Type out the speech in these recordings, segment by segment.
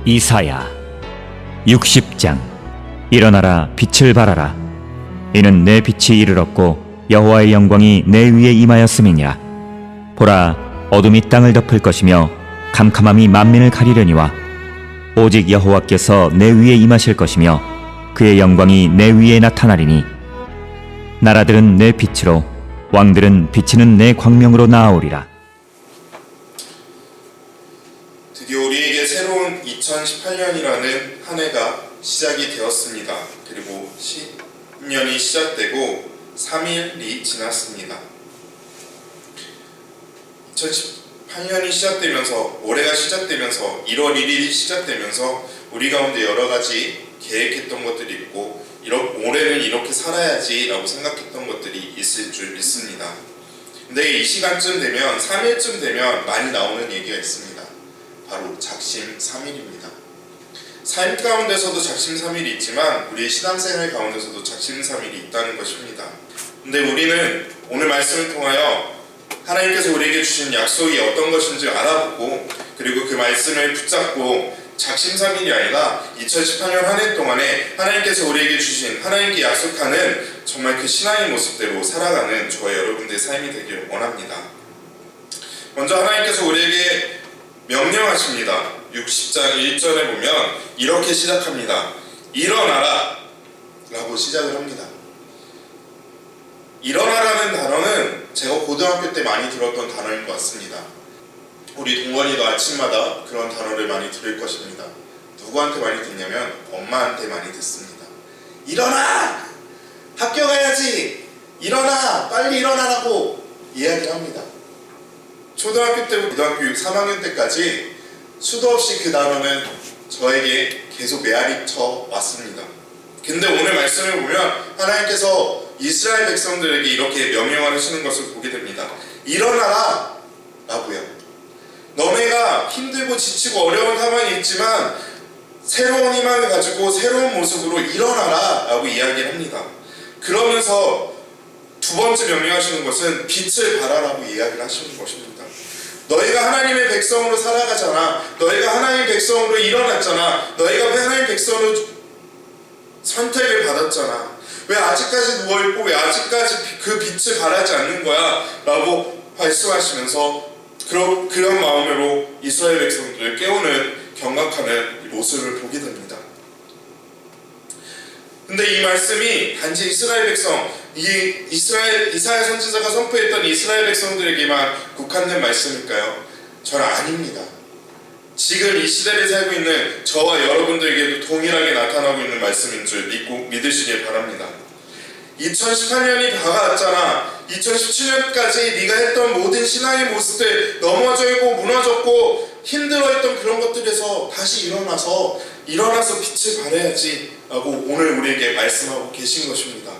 이사야 60장. 일어나라, 빛을 발하라. 이는 내 빛이 이르렀고 여호와의 영광이 내 위에 임하였음이니라. 보라, 어둠이 땅을 덮을 것이며 캄캄함이 만민을 가리려니와 오직 여호와께서 내 위에 임하실 것이며 그의 영광이 내 위에 나타나리니 나라들은 내 빛으로, 왕들은 비치는 내 광명으로 나아오리라. 드디어 우리에게 새로운 2018년이라는 한 해가 시작이 되었습니다. 그리고 신년이 시작되고 3일이 지났습니다. 2018년이 시작되면서, 올해가 시작되면서, 1월 1일이 시작되면서 우리 가운데 여러 가지 계획했던 것들이 있고, 올해는 이렇게 살아야지 라고 생각했던 것들이 있을 줄 믿습니다. 근데 이 시간쯤 되면, 3일쯤 되면 많이 나오는 얘기가 있습니다. 바로 작심 3일입니다. 삶 가운데서도 작심 3일이 있지만 우리의 신앙생활 가운데서도 작심 3일이 있다는 것입니다. 근데 우리는 오늘 말씀을 통하여 하나님께서 우리에게 주신 약속이 어떤 것인지 알아보고, 그리고 그 말씀을 붙잡고 작심 3일이 아니라 2018년 한 해 동안에 하나님께서 우리에게 주신, 하나님께 약속하는 정말 그 신앙의 모습대로 살아가는 저와 여러분들의 삶이 되기를 원합니다. 먼저 하나님께서 우리에게 명령하십니다. 60장 1절에 보면 이렇게 시작합니다. 일어나라 라고 시작을 합니다. 일어나라는 단어는 제가 고등학교 때 많이 들었던 단어인 것 같습니다. 우리 동건이도 아침마다 그런 단어를 많이 들을 것입니다. 누구한테 많이 듣냐면 엄마한테 많이 듣습니다. 일어나! 학교 가야지! 일어나! 빨리 일어나라고 이야기를 합니다. 초등학교 때부터 고등학교 3학년 때까지 수도 없이 그 단어는 저에게 계속 메아리쳐 왔습니다. 근데 오늘 말씀을 보면 하나님께서 이스라엘 백성들에게 이렇게 명령을 하시는 것을 보게 됩니다. 일어나라 라고요. 너네가 힘들고 지치고 어려운 상황이 있지만 새로운 희망을 가지고 새로운 모습으로 일어나라 라고 이야기를 합니다. 그러면서 두 번째 명령하시는 것은 빛을 발하라고 이야기를 하시는 것입니다. 너희가 하나님의 백성으로 살아가잖아. 너희가 하나님의 백성으로 일어났잖아. 너희가 하나님의 백성으로 선택을 받았잖아. 왜 아직까지 누워있고 왜 아직까지 그 빛을 발하지 않는 거야? 라고 말씀하시면서 그런 마음으로 이스라엘 백성들을 깨우는, 경각하는 모습을 보게 됩니다. 근데 이 말씀이 단지 이스라엘 백성, 이사야 선지자가 선포했던 이스라엘 백성들에게만 국한된 말씀일까요? 저는 아닙니다. 지금 이 시대를 살고 있는 저와 여러분들에게도 동일하게 나타나고 있는 말씀인 줄 믿으시길 바랍니다. 2018년이 다가왔잖아. 2017년까지 네가 했던 모든 신앙의 모습들, 넘어져 있고 무너졌고 힘들어했던 그런 것들에서 다시 일어나서 빛을 발해야지 라고 오늘 우리에게 말씀하고 계신 것입니다.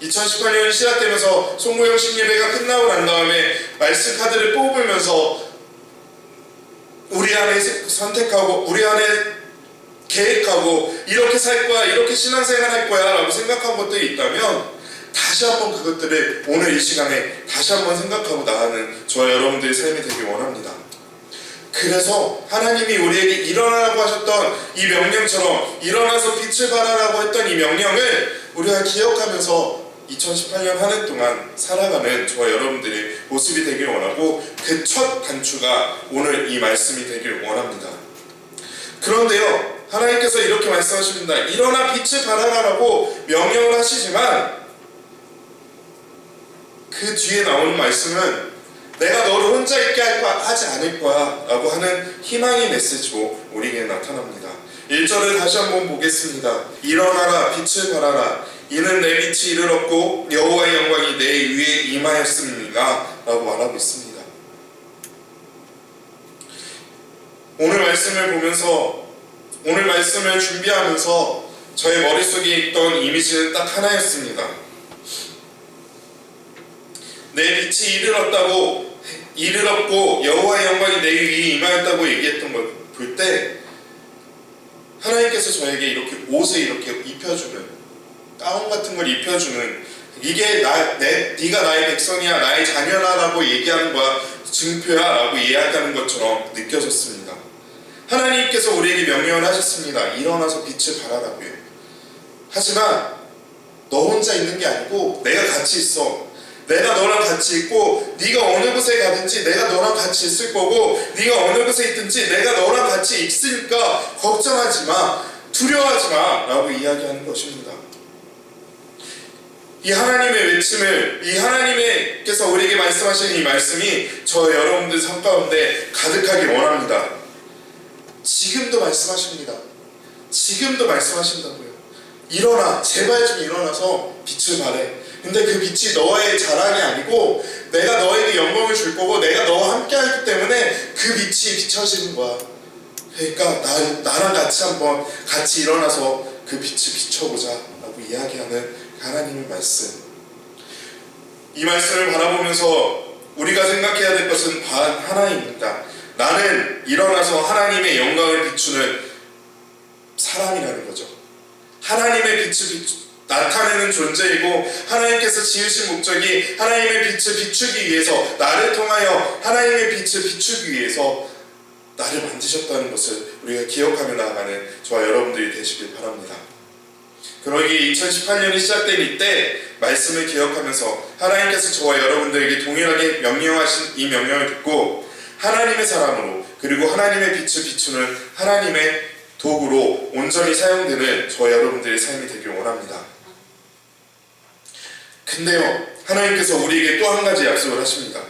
2018년이 시작되면서 송구영식 예배가 끝나고 난 다음에 말씀 카드를 뽑으면서 우리 안에 선택하고 우리 안에 계획하고 이렇게 살 거야, 이렇게 신앙생활 할 거야 라고 생각한 것들이 있다면 다시 한번 그것들을 오늘 이 시간에 다시 한번 생각하고 나가는 저와 여러분들의 삶이 되길 원합니다. 그래서 하나님이 우리에게 일어나라고 하셨던 이 명령처럼 일어나서 빛을 발하라고 했던 이 명령을 우리가 기억하면서 2018년 한 해 동안 살아가는 저와 여러분들의 모습이 되길 원하고, 그 첫 단추가 오늘 이 말씀이 되길 원합니다. 그런데요, 하나님께서 이렇게 말씀하십니다. 일어나 빛을 발하라고 명령을 하시지만 그 뒤에 나오는 말씀은 내가 너를 혼자 있게 하지 않을 거야 라고 하는 희망의 메시지로 우리에게 나타납니다. 1절을 다시 한번 보겠습니다. 일어나라, 빛을 발하라. 이는 내 빛이 이르렀고 여호와의 영광이 내 위에 임하였음이니라 라고 말하고 있습니다. 오늘 말씀을 보면서, 오늘 말씀을 준비하면서 저의 머릿속에 있던 이미지는 딱 하나였습니다. 내 빛이 이르렀고 여호와의 영광이 내 위에 임하였다고 얘기했던 걸 볼 때 하나님께서 저에게 이렇게 옷을 이렇게 입혀주는, 가운 같은 걸 입혀주는, 이게 네가 나의 백성이야, 나의 자녀라라고 얘기하는 거야, 증표야 라고 이야기하는 것처럼 느껴졌습니다. 하나님께서 우리에게 명령을 하셨습니다. 일어나서 빛을 발하라고요. 하지만 너 혼자 있는 게 아니고 내가 같이 있어. 내가 너랑 같이 있고 네가 어느 곳에 가든지 내가 너랑 같이 있을 거고 네가 어느 곳에 있든지 내가 너랑 같이 있으니까 걱정하지 마, 두려워하지 마 라고 이야기하는 것입니다. 이 하나님의 외침을, 이 하나님께서 우리에게 말씀하시는 이 말씀이 저 여러분들 삶 가운데 가득하길 원합니다. 지금도 말씀하십니다. 지금도 말씀하신다고요. 일어나, 제발 좀 일어나서 빛을 발해. 근데 그 빛이 너의 자랑이 아니고 내가 너에게 영광을 줄 거고 내가 너와 함께 하기 때문에 그 빛이 비춰지는 거야. 그러니까 나랑 같이 한번 같이 일어나서 그 빛을 비춰보자 라고 이야기하는 하나님의 말씀. 이 말씀을 바라보면서 우리가 생각해야 될 것은 단 하나입니다. 나는 일어나서 하나님의 영광을 비추는 사람이라는 거죠. 하나님의 빛을 나타내는 존재이고 하나님께서 지으신 목적이 하나님의 빛을 비추기 위해서, 나를 통하여 하나님의 빛을 비추기 위해서 나를 만드셨다는 것을 우리가 기억하며 나아가는 저와 여러분들이 되시길 바랍니다. 그러기에 2018년이 시작된 이때 말씀을 기억하면서 하나님께서 저와 여러분들에게 동일하게 명령하신 이 명령을 듣고 하나님의 사람으로, 그리고 하나님의 빛을 비추는 하나님의 도구로 온전히 사용되는 저와 여러분들의 삶이 되길 원합니다. 근데요, 하나님께서 우리에게 또 한 가지 약속을 하십니다.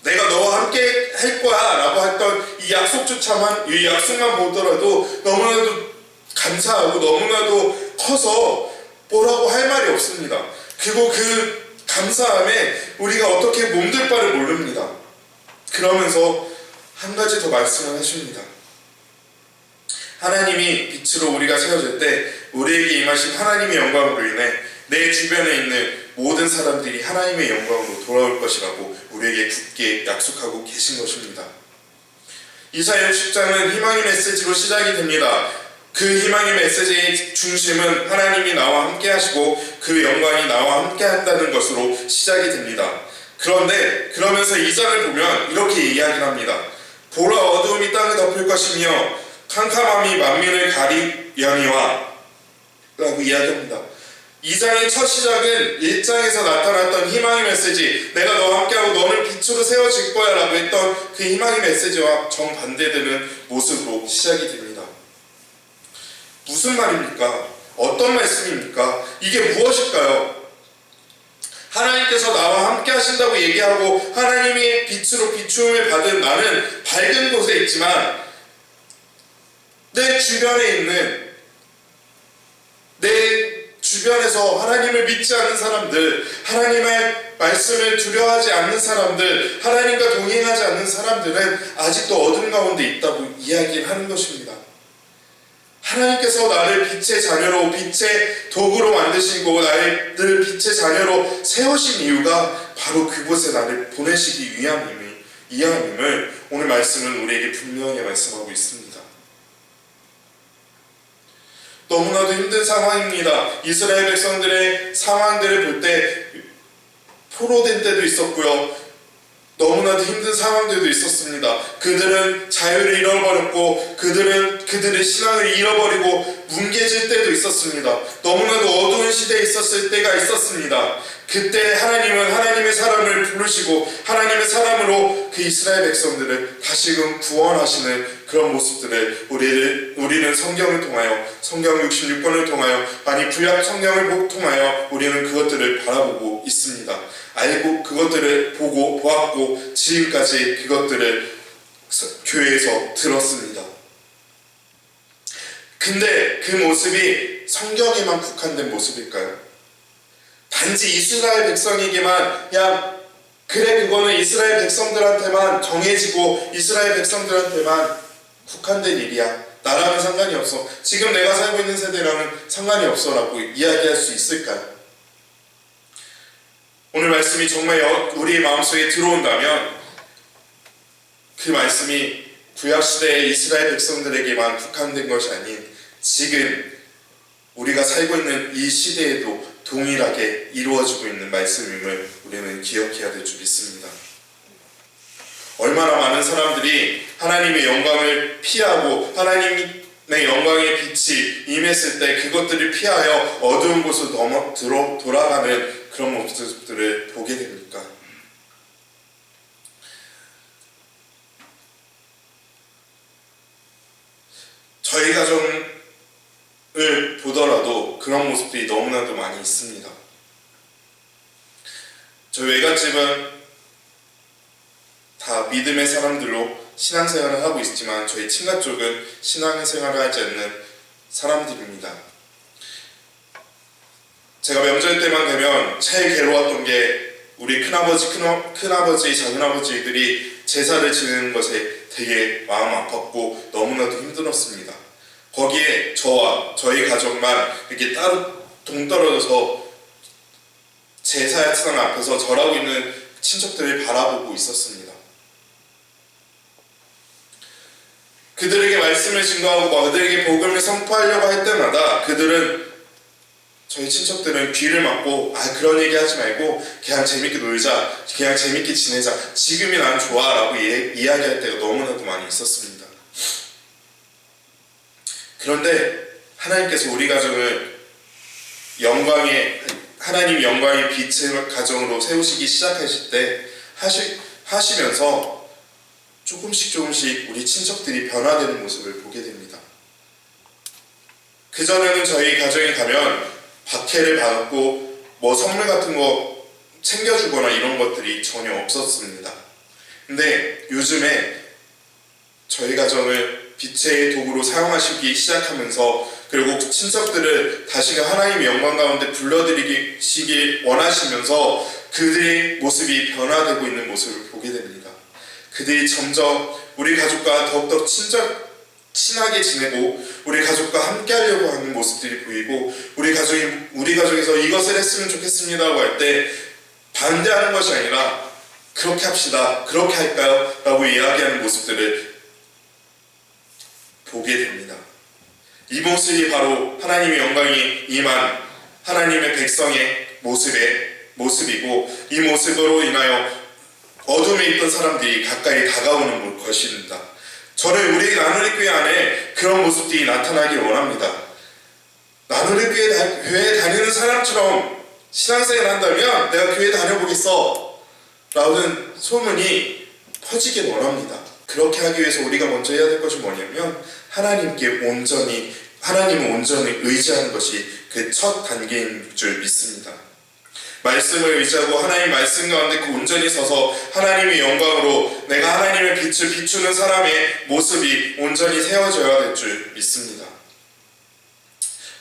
내가 너와 함께 할 거야 라고 했던 이 약속만 보더라도 너무나도 감사하고 너무나도 커서 뭐라고 할 말이 없습니다. 그리고 그 감사함에 우리가 어떻게 몸둘 바를 모릅니다. 그러면서 한 가지 더 말씀을 하십니다. 하나님이 빛으로 우리가 세워질 때 우리에게 임하신 하나님의 영광으로 인해 내 주변에 있는 모든 사람들이 하나님의 영광으로 돌아올 것이라고 우리에게 굳게 약속하고 계신 것입니다. 이사야 60장은 희망의 메시지로 시작이 됩니다. 그 희망의 메시지의 중심은 하나님이 나와 함께 하시고 그 영광이 나와 함께 한다는 것으로 시작이 됩니다. 그런데 그러면서 이 장을 보면 이렇게 이야기를 합니다. 보라, 어두움이 땅을 덮을 것이며 캄캄함이 만민을 가리려니와 라고 이야기합니다. 2장의 첫 시작은 1장에서 나타났던 희망의 메시지, 내가 너와 함께하고 너는 빛으로 세워질 거야 라고 했던 그 희망의 메시지와 정반대되는 모습으로 시작이 됩니다. 무슨 말입니까? 어떤 말씀입니까? 이게 무엇일까요? 하나님께서 나와 함께 하신다고 얘기하고 하나님의 빛으로 비추음을 받은 나는 밝은 곳에 있지만 내 주변에 있는, 내 주변에서 하나님을 믿지 않는 사람들, 하나님의 말씀을 두려워하지 않는 사람들, 하나님과 동행하지 않는 사람들은 아직도 어둠 가운데 있다고 이야기를 하는 것입니다. 하나님께서 나를 빛의 자녀로, 빛의 도구로 만드시고 나를 빛의 자녀로 세우신 이유가 바로 그곳에 나를 보내시기 위함임을 오늘 말씀은 우리에게 분명히 말씀하고 있습니다. 너무나도 힘든 상황입니다. 이스라엘 백성들의 상황들을 볼 때 포로된 때도 있었고요. 너무나도 힘든 상황들도 있었습니다. 그들은 자유를 잃어버렸고 그들의 신앙을 잃어버리고 뭉개질 때도 있었습니다. 너무나도 어두운 시대에 있었을 때가 있었습니다. 그때 하나님은 하나님의 사람을 부르시고 하나님의 사람으로 그 이스라엘 백성들을 다시금 구원하시는 그런 모습들을 우리는 성경을 통하여, 성경 66권을 통하여, 아니 구약 성경을 통하여 우리는 그것들을 바라보고 있습니다. 알고 그것들을 보고 보았고 지금까지 그것들을 교회에서 들었습니다. 근데 그 모습이 성경에만 국한된 모습일까요? 단지 이스라엘 백성에게만 그래 그거는 이스라엘 백성들한테만 정해지고 이스라엘 백성들한테만 국한된 일이야, 나랑은 상관이 없어, 지금 내가 살고 있는 세대랑은 상관이 없어 라고 이야기할 수 있을까요? 오늘 말씀이 정말 우리의 마음속에 들어온다면 그 말씀이 구약시대의 이스라엘 백성들에게만 국한된 것이 아닌 지금 우리가 살고 있는 이 시대에도 동일하게 이루어지고 있는 말씀임을 우리는 기억해야 될 줄 믿습니다. 얼마나 많은 사람들이 하나님의 영광을 피하고 하나님의 영광의 빛이 임했을 때 그것들을 피하여 어두운 곳으로 돌아가는 그런 모습들을 보게 됩니까? 저희 가정을 보더라도 그런 모습들이 너무나도 많이 있습니다. 저희 외갓집은 다 믿음의 사람들로 신앙생활을 하고 있지만 저희 친가 쪽은 신앙생활을 하지 않는 사람들입니다. 제가 명절 때만 되면 제일 괴로웠던 게 우리 큰아버지, 작은아버지들이 제사를 지내는 것에 되게 마음 아팠고 너무나도 힘들었습니다. 거기에 저와 저희 가족만 이렇게 따로 동떨어져서 제사상 앞에서 절하고 있는 친척들을 바라보고 있었습니다. 그들에게 말씀을 증거하고 그들에게 복음을 선포하려고 할 때마다 저희 친척들은 귀를 막고 그런 얘기 하지 말고 그냥 재밌게 놀자, 그냥 재밌게 지내자, 지금이 난 좋아 라고 이야기할 때가 너무나도 많이 있었습니다. 그런데 하나님께서 우리 가정을 하나님 영광의 빛의 가정으로 세우시기 시작하실 때 하시면서 조금씩 우리 친척들이 변화되는 모습을 보게 됩니다. 그전에는 저희 가정에 가면 박해를 받았고 선물 같은 거 챙겨주거나 이런 것들이 전혀 없었습니다. 근데 요즘에 저희 가정을 빛의 도구로 사용하시기 시작하면서 그리고 친척들을 다시금 하나님의 영광 가운데 불러들이시길 원하시면서 그들의 모습이 변화되고 있는 모습을 보게 됩니다. 그들이 점점 우리 가족과 더욱더 친하게 지내고 우리 가족과 함께 하려고 하는 모습들이 보이고 우리 가족에서 이것을 했으면 좋겠습니다라고 할 때 반대하는 것이 아니라 그렇게 합시다, 그렇게 할까요? 라고 이야기하는 모습들을 보게 됩니다. 이 모습이 바로 하나님의 영광이 임한 하나님의 백성의 모습이고 이 모습으로 인하여 어둠에 있던 사람들이 가까이 다가오는 것입니다. 저는 우리 나누리교회 안에 그런 모습들이 나타나길 원합니다. 교회 다니는 사람처럼 신앙생활 한다면 내가 교회 다녀보겠어 라는 소문이 퍼지길 원합니다. 그렇게 하기 위해서 우리가 먼저 해야 될 것이 뭐냐면 하나님을 온전히 의지하는 것이 그 첫 단계인 줄 믿습니다. 말씀을 의지하고 하나님 말씀 가운데 온전히 서서 하나님의 영광으로 내가 하나님의 빛을 비추는 사람의 모습이 온전히 세워져야 될 줄 믿습니다.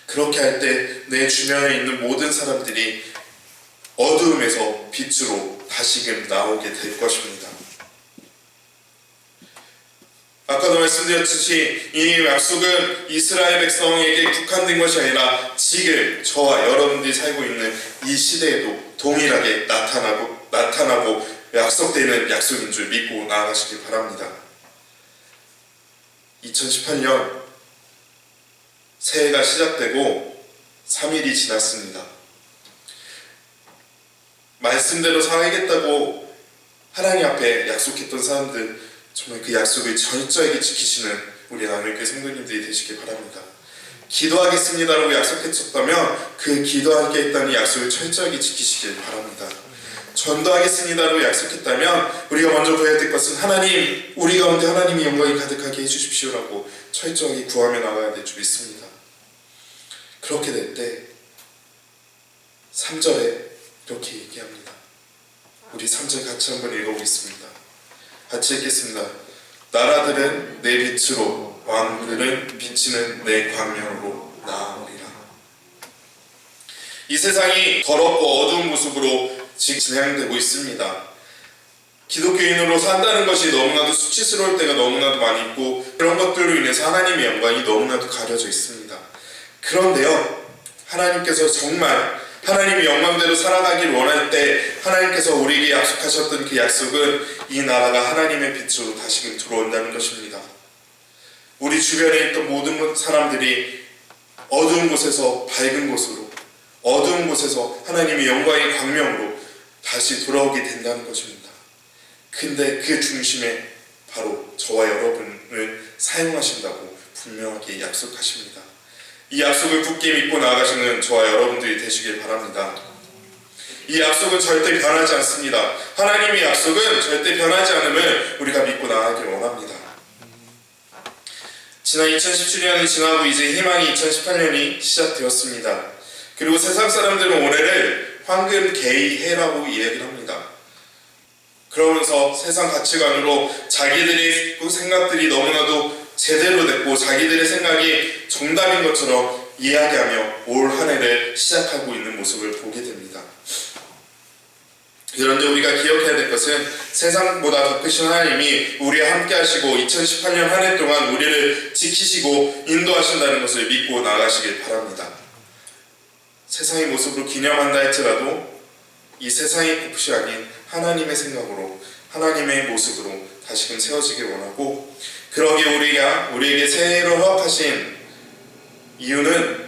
그렇게 할 때 내 주변에 있는 모든 사람들이 어두움에서 빛으로 다시금 나오게 될 것입니다. 아까도 말씀드렸듯이 이 약속은 이스라엘 백성에게 국한된 것이 아니라 지금 저와 여러분들이 살고 있는 이 시대에도 동일하게 나타나고 약속되는 약속인 줄 믿고 나아가시길 바랍니다. 2018년 새해가 시작되고 3일이 지났습니다. 말씀대로 살아야겠다고 하나님 앞에 약속했던 사람들 정말 그 약속을 철저하게 지키시는 우리 나누리교회 성도님들이 되시길 바랍니다. 기도하겠습니다라고 약속했었다면 그 기도하게 했다는 약속을 철저하게 지키시길 바랍니다. 전도하겠습니다라고 약속했다면 우리가 먼저 구해야 될 것은 하나님, 우리 가운데 하나님의 영광이 가득하게 해주십시오라고 철저하게 구하며 나가야 될 줄 믿습니다. 그렇게 될 때 3절에 이렇게 얘기합니다. 우리 3절 같이 한번 읽어보겠습니다. 같이 읽겠습니다. 나라들은 내 빛으로, 왕들은 비치는 내 광명으로 나아오리라. 이 세상이 더럽고 어두운 모습으로 지금 진행되고 있습니다. 기독교인으로 산다는 것이 너무나도 수치스러울 때가 너무나도 많이 있고 그런 것들로 인해서 하나님의 영광이 너무나도 가려져 있습니다. 그런데요, 하나님께서 정말 하나님의 영광대로 살아가길 원할 때 하나님께서 우리에게 약속하셨던 그 약속은 이 나라가 하나님의 빛으로 다시금 들어온다는 것입니다. 우리 주변에 있던 모든 사람들이 어두운 곳에서 밝은 곳으로, 어두운 곳에서 하나님의 영광의 광명으로 다시 돌아오게 된다는 것입니다. 근데 그 중심에 바로 저와 여러분을 사용하신다고 분명하게 약속하십니다. 이 약속을 굳게 믿고 나아가시는 저와 여러분들이 되시길 바랍니다. 이 약속은 절대 변하지 않습니다. 하나님의 약속은 절대 변하지 않음을 우리가 믿고 나아가길 원합니다. 지난 2017년이 지나고 이제 희망이 2018년이 시작되었습니다. 그리고 세상 사람들은 올해를 황금 개의 해라고 이야기를 합니다. 그러면서 세상 가치관으로 자기들의 생각들이 너무나도 제대로 됐고 자기들의 생각이 정답인 것처럼 이야기하며 올 한 해를 시작하고 있는 모습을 보게 됩니다. 그런데 우리가 기억해야 될 것은 세상보다 더 크신 하나님이 우리와 함께 하시고 2018년 한 해 동안 우리를 지키시고 인도하신다는 것을 믿고 나아가시길 바랍니다. 세상의 모습으로 기념한다 할지라도 이 세상의 것이 아닌 하나님의 생각으로 하나님의 모습으로 다시금 세워지길 원하고, 그러기에 우리에게 새해를 허락하신 이유는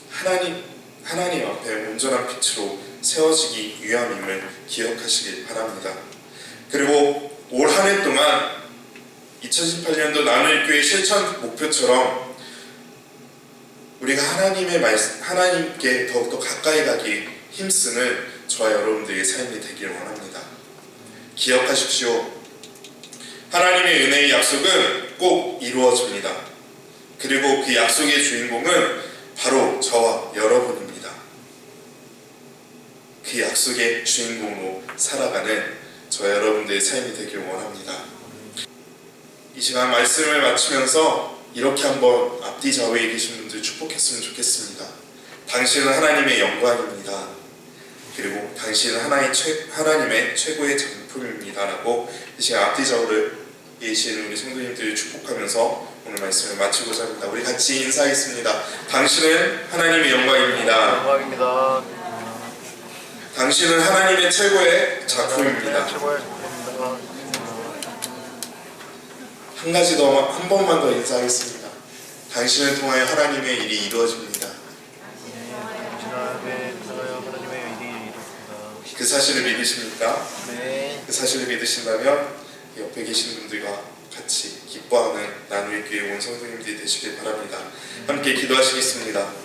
하나님 앞에 온전한 빛으로 세워지기 위함임을 기억하시길 바랍니다. 그리고 올 한 해 동안 2018년도 나눌 교회 실천 목표처럼 우리가 하나님께 더욱더 가까이 가기 힘쓰는 저와 여러분들의 삶이 되길 원합니다. 기억하십시오. 하나님의 은혜의 약속은 꼭 이루어집니다. 그리고 그 약속의 주인공은 바로 저와 여러분입니다. 그 약속의 주인공으로 살아가는 저와 여러분들의 삶이 되길 원합니다. 이 시간 말씀을 마치면서 이렇게 한번 앞뒤 좌우에 계신 분들 축복했으면 좋겠습니다. 당신은 하나님의 영광입니다. 그리고 당신은 하나님의 최고의 작품입니다 라고 이 시간 앞뒤 좌우를 계신 우리 성도님들을 축복하면서 오늘 말씀을 마치고자 합니다. 우리 같이 인사하겠습니다. 당신은 하나님의 영광입니다. 영광입니다. 당신은 하나님의 최고의 작품입니다. 최고의 작품입니다. 한 가지 더, 한 번만 더 인사하겠습니다. 당신을 통하여 하나님의 일이 이루어집니다. 하나님의 일이 이루어집니다. 그 사실을 믿으십니까? 네. 그 사실을 믿으신다면 옆에 계신 분들과 같이 기뻐하는 나누의 교회 온 성도님들이 되시길 바랍니다. 함께 기도하시겠습니다.